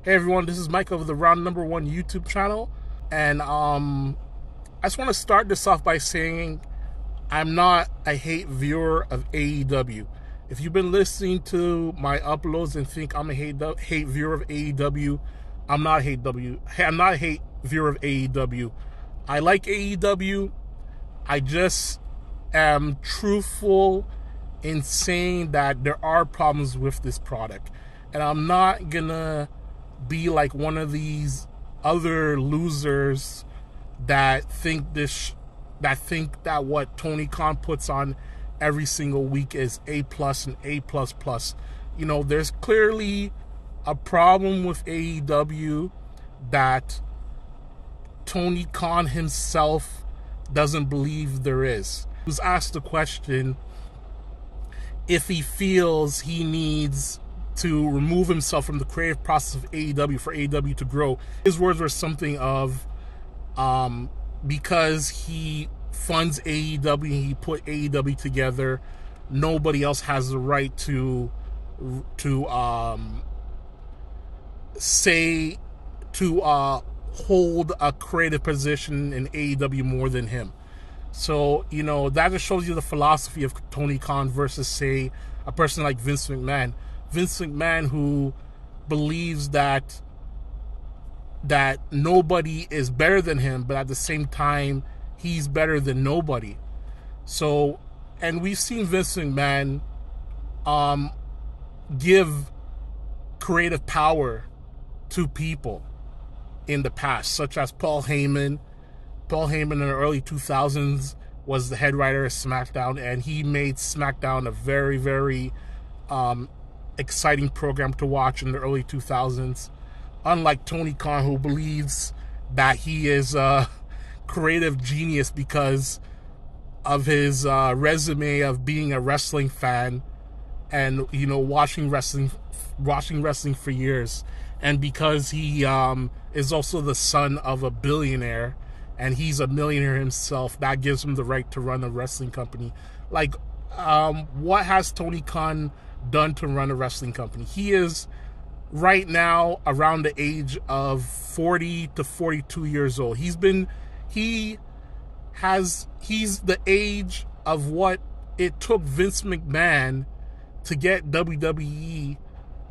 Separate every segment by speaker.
Speaker 1: Hey everyone, this is Mike of the Round Number One YouTube channel, and I just want to start this off by saying I'm not a hate viewer of AEW. If you've been listening to my uploads and think I'm a hate viewer of AEW, I'm not a hate viewer of AEW. I like AEW. I just am truthful in saying that there are problems with this product, and I'm not gonna be like one of these other losers that think that what Tony Khan puts on every single week is A plus and A plus plus. You know, there's clearly a problem with AEW that Tony Khan himself doesn't believe there is. He was asked the question if he feels he needs to remove himself from the creative process of AEW for AEW to grow. His words were something of, because he funds AEW, he put AEW together, nobody else has the right to hold a creative position in AEW more than him. So, you know, that just shows you the philosophy of Tony Khan versus, say, a person like Vince McMahon. Vince McMahon, who believes that nobody is better than him, but at the same time, he's better than nobody. So, and we've seen Vince McMahon give creative power to people in the past, such as Paul Heyman. Paul Heyman in the early 2000s was the head writer of SmackDown, and he made SmackDown a very, very exciting program to watch in the early 2000s. Unlike Tony Khan, who believes that he is a creative genius because of his resume of being a wrestling fan and, you know, watching wrestling for years, and because he is also the son of a billionaire and he's a millionaire himself, that gives him the right to run a wrestling company. Like, what has Tony Khan done to run a wrestling company? He is right now around the age of 40 to 42 years old. He's the age of what it took Vince McMahon to get WWE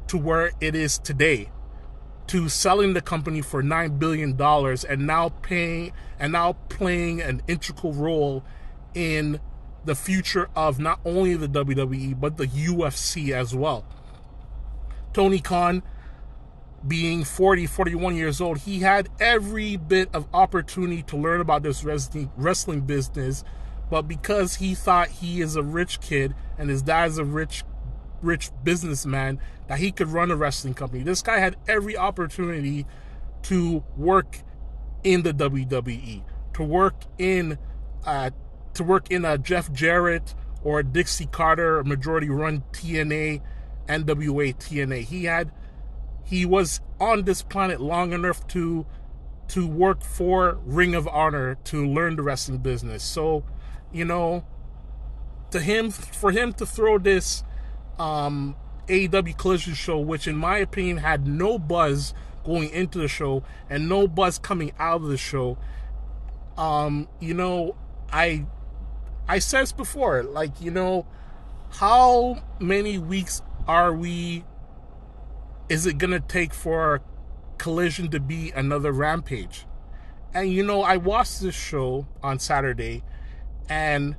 Speaker 1: to where it is today, to selling the company for $9 billion and now playing an integral role in the future of not only the WWE, but the UFC as well. Tony Khan, being 41 years old, he had every bit of opportunity to learn about this wrestling business, but because he thought he is a rich kid and his dad is a rich businessman, that he could run a wrestling company. This guy had every opportunity to work in the WWE, to work in a Jeff Jarrett or a Dixie Carter majority run TNA, NWA TNA. He was on this planet long enough to work for Ring of Honor, to learn the wrestling business. So, you know, for him to throw this AEW Collision show, which in my opinion had no buzz going into the show and no buzz coming out of the show, you know, I said this before, like, you know, how many weeks is it gonna take for Collision to be another Rampage? And, you know, I watched this show on Saturday, and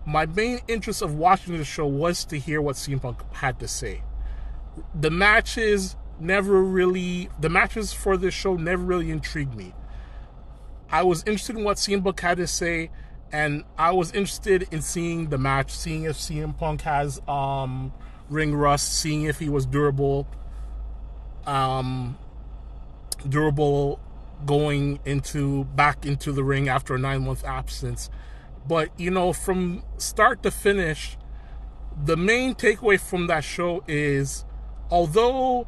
Speaker 1: my main interest of watching the show was to hear what CM Punk had to say. The matches for this show never really intrigued me. I was interested in what CM Punk had to say, and I was interested in seeing the match, seeing if CM Punk has ring rust, seeing if he was durable going back into the ring after a 9-month absence. But, you know, from start to finish, the main takeaway from that show is, although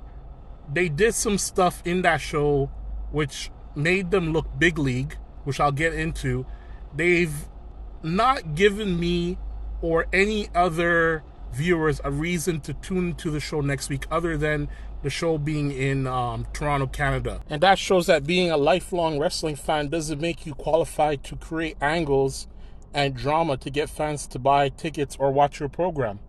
Speaker 1: they did some stuff in that show which made them look big league, which I'll get into, they've not given me or any other viewers a reason to tune into the show next week, other than the show being in Toronto, Canada. And that shows that being a lifelong wrestling fan doesn't make you qualified to create angles and drama to get fans to buy tickets or watch your program.